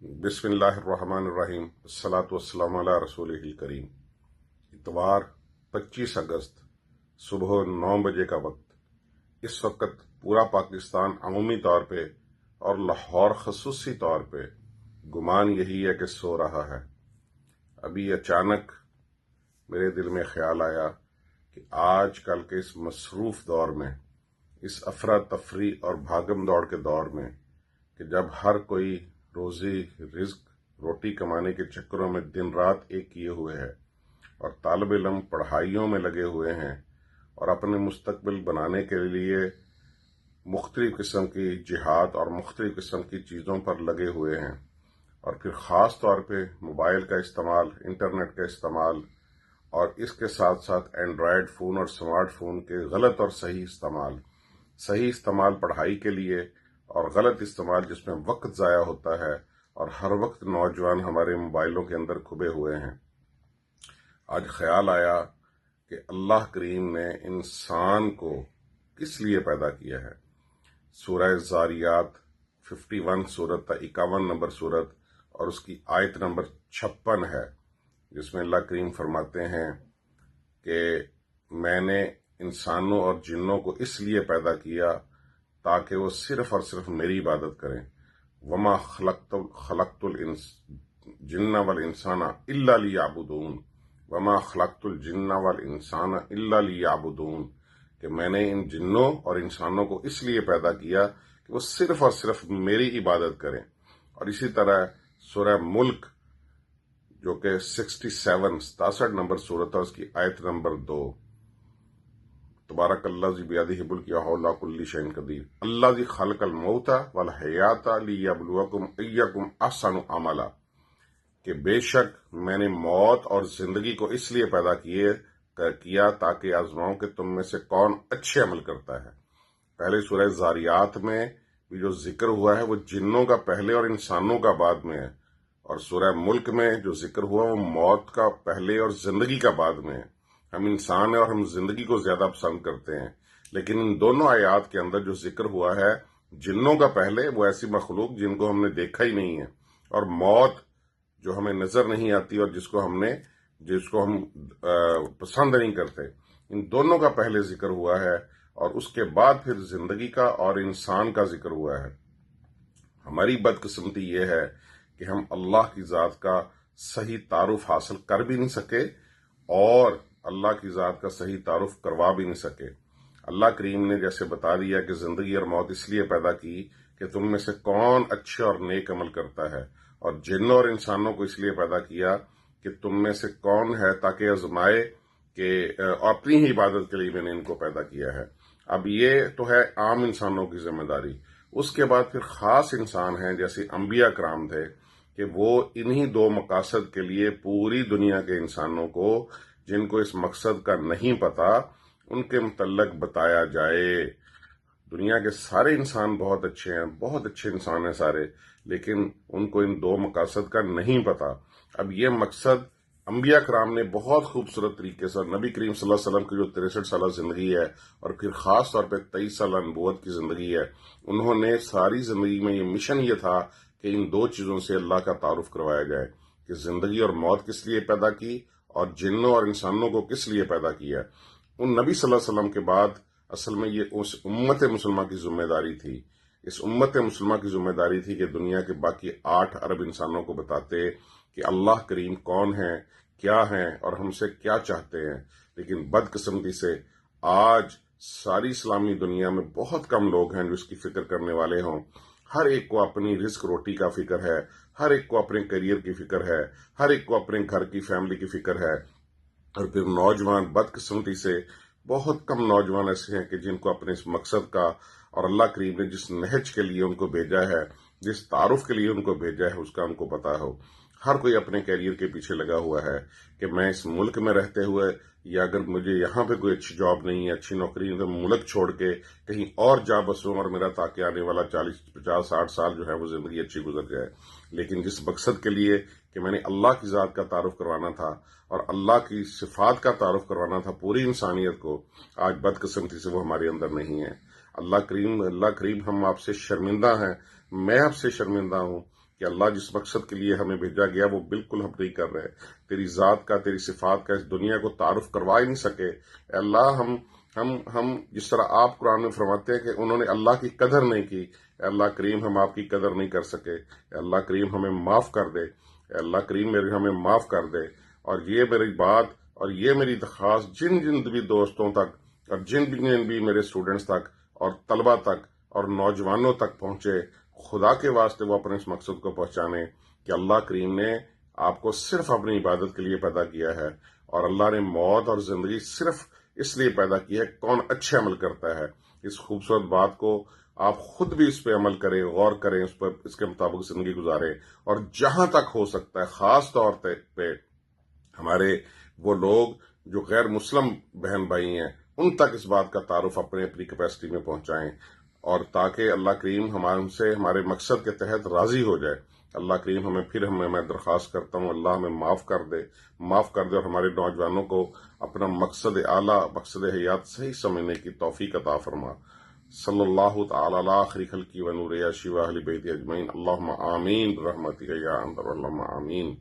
بسم اللہ الرحمن الرحیم، الصلاۃ والسلام علی رسول الکریم۔ اتوار 25 اگست صبح 9 بجے کا وقت۔ اس وقت پورا پاکستان عمومی طور پہ اور لاہور خصوصی طور پہ گمان یہی ہے کہ سو رہا ہے۔ ابھی اچانک میرے دل میں خیال آیا کہ آج کل کے اس مصروف دور میں، اس افراتفری اور بھاگم دوڑ کے دور میں، کہ جب ہر کوئی روزی رزق روٹی کمانے کے چکروں میں دن رات ایک کیے ہوئے ہے اور طالب علم پڑھائیوں میں لگے ہوئے ہیں اور اپنے مستقبل بنانے کے لیے مختلف قسم کی جہاد اور مختلف قسم کی چیزوں پر لگے ہوئے ہیں، اور پھر خاص طور پہ موبائل کا استعمال، انٹرنیٹ کا استعمال، اور اس کے ساتھ ساتھ اینڈرائیڈ فون اور سمارٹ فون کے غلط اور صحیح استعمال پڑھائی کے لیے، اور غلط استعمال جس میں وقت ضائع ہوتا ہے، اور ہر وقت نوجوان ہمارے موبائلوں کے اندر کھبے ہوئے ہیں۔ آج خیال آیا کہ اللہ کریم نے انسان کو کس لیے پیدا کیا ہے۔ سورہ زاریات 51 سورت 51 نمبر سورت اور اس کی آیت نمبر 56 ہے، جس میں اللہ کریم فرماتے ہیں کہ میں نے انسانوں اور جنوں کو اس لیے پیدا کیا تاکہ وہ صرف اور صرف میری عبادت کریں۔ وما خلقت الجن والانسان الا لیعبدون، وما خلقت الجن والانسان الا لیعبدون، کہ میں نے ان جنوں اور انسانوں کو اس لیے پیدا کیا کہ وہ صرف اور صرف میری عبادت کریں۔ اور اسی طرح سورہ ملک جو کہ 67 نمبر سورت ہے، اس کی آیت نمبر 2، تبارک اللہ ذی بیدہ الملک وہو علی کل شیء قدیر، الذی خلق الموت والحیات لیبلوکم ایکم احسن عملا، کہ بے شک میں نے موت اور زندگی کو اس لیے پیدا کیا تاکہ آزماؤں کہ تم میں سے کون اچھے عمل کرتا ہے۔ پہلے سورہ زاریات میں بھی جو ذکر ہوا ہے وہ جنوں کا پہلے اور انسانوں کا بعد میں ہے، اور سورہ ملک میں جو ذکر ہوا وہ موت کا پہلے اور زندگی کا بعد میں ہے۔ ہم انسان ہیں اور ہم زندگی کو زیادہ پسند کرتے ہیں، لیکن ان دونوں آیات کے اندر جو ذکر ہوا ہے جنوں کا پہلے، وہ ایسی مخلوق جن کو ہم نے دیکھا ہی نہیں ہے، اور موت جو ہمیں نظر نہیں آتی اور جس کو ہم پسند نہیں کرتے، ان دونوں کا پہلے ذکر ہوا ہے، اور اس کے بعد پھر زندگی کا اور انسان کا ذکر ہوا ہے۔ ہماری بدقسمتی یہ ہے کہ ہم اللہ کی ذات کا صحیح تعارف حاصل کر بھی نہیں سکے اور اللہ کی ذات کا صحیح تعارف کروا بھی نہیں سکے۔ اللہ کریم نے جیسے بتا دیا کہ زندگی اور موت اس لیے پیدا کی کہ تم میں سے کون اچھے اور نیک عمل کرتا ہے، اور جنوں اور انسانوں کو اس لیے پیدا کیا کہ تم میں سے کون ہے تاکہ آزمائے کہ اپنی ہی عبادت کے لیے میں نے ان کو پیدا کیا ہے۔ اب یہ تو ہے عام انسانوں کی ذمہ داری۔ اس کے بعد پھر خاص انسان ہیں جیسے انبیاء کرام تھے، کہ وہ انہی دو مقاصد کے لیے پوری دنیا کے انسانوں کو، جن کو اس مقصد کا نہیں پتا، ان کے متعلق بتایا جائے۔ دنیا کے سارے انسان بہت اچھے ہیں، بہت اچھے انسان ہیں سارے، لیکن ان کو ان دو مقاصد کا نہیں پتا۔ اب یہ مقصد انبیاء کرام نے بہت خوبصورت طریقے سے، نبی کریم صلی اللہ علیہ وسلم کی جو 63 سالہ زندگی ہے، اور پھر خاص طور پہ 23 سالہ نبوت کی زندگی ہے، انہوں نے ساری زندگی میں یہ مشن یہ تھا کہ ان دو چیزوں سے اللہ کا تعارف کروایا جائے، کہ زندگی اور موت کس لیے پیدا کی اور جنوں اور انسانوں کو کس لیے پیدا کیا۔ ان نبی صلی اللہ علیہ وسلم کے بعد اصل میں یہ اس امت مسلمہ کی ذمہ داری تھی، اس امت مسلمہ کی ذمہ داری تھی کہ دنیا کے باقی 8 ارب انسانوں کو بتاتے کہ اللہ کریم کون ہیں، کیا ہیں، اور ہم سے کیا چاہتے ہیں۔ لیکن بدقسمتی سے آج ساری اسلامی دنیا میں بہت کم لوگ ہیں جو اس کی فکر کرنے والے ہوں۔ ہر ایک کو اپنی رزق روٹی کا فکر ہے، ہر ایک کو اپنے کیریئر کی فکر ہے، ہر ایک کو اپنے گھر کی فیملی کی فکر ہے، اور پھر نوجوان بدقسمتی سے بہت کم نوجوان ایسے ہیں کہ جن کو اپنے اس مقصد کا، اور اللہ کریم نے جس نہج کے لیے ان کو بھیجا ہے، جس تعارف کے لیے ان کو بھیجا ہے، اس کا ان کو پتا ہو۔ ہر کوئی اپنے کیریئر کے پیچھے لگا ہوا ہے کہ میں اس ملک میں رہتے ہوئے، یا اگر مجھے یہاں پہ کوئی اچھی جاب نہیں ہے، اچھی نوکری نہیں، تو ملک چھوڑ کے کہیں اور جا بسوں اور میرا تاکہ آنے والا 40 50 60 سال جو ہے وہ زندگی اچھی گزر جائے۔ لیکن جس مقصد کے لیے کہ میں نے اللہ کی ذات کا تعارف کروانا تھا اور اللہ کی صفات کا تعارف کروانا تھا پوری انسانیت کو، آج بدقسمتی سے وہ ہمارے اندر نہیں ہے۔ اللہ کریم ہم آپ سے شرمندہ ہیں، میں آپ سے شرمندہ ہوں کہ اللہ جس مقصد کے لیے ہمیں بھیجا گیا وہ بالکل ہم نہیں کر رہے. تیری ذات کا، تیری صفات کا اس دنیا کو تعارف کروا ہی نہیں سکے. اے اللہ ہم جس طرح آپ قرآن میں فرماتے ہیں کہ انہوں نے اللہ کی قدر نہیں کی، اے اللہ کریم ہم آپ کی قدر نہیں کر سکے. اے اللہ کریم ہمیں معاف کر دے. اے اللہ کریم ہمیں معاف کر دے. اور یہ میری بات اور یہ میری درخواست جن جن بھی دوستوں تک اور جن بھی میرے اسٹوڈنٹس تک اور طلبہ تک اور نوجوانوں تک پہنچے، خدا کے واسطے وہ اپنے اس مقصد کو پہنچانے کہ اللہ کریم نے آپ کو صرف اپنی عبادت کے لیے پیدا کیا ہے، اور اللہ نے موت اور زندگی صرف اس لیے پیدا کی ہے کون اچھے عمل کرتا ہے. اس خوبصورت بات کو آپ خود بھی اس پہ عمل کریں، غور کریں، اس پر اس کے مطابق زندگی گزاریں. اور جہاں تک ہو سکتا ہے خاص طور پہ ہمارے وہ لوگ جو غیر مسلم بہن بھائی ہیں ان تک اس بات کا تعارف اپنی کیپیسٹی میں پہنچائیں، اور تاکہ اللہ کریم ہمارے مقصد کے تحت راضی ہو جائے. اللہ کریم میں درخواست کرتا ہوں اللہ ہمیں معاف کر دے اور ہمارے نوجوانوں کو اپنا مقصد اعلیٰ، مقصد حیات صحیح سمجھنے کی توفیق عطا فرما. صلی اللہ تعالی علی خیر خلقہ و نور عرشہ و اہل بیت اجمعین. اللہم آمین برحمتک یا ارحم الراحمین. آمین.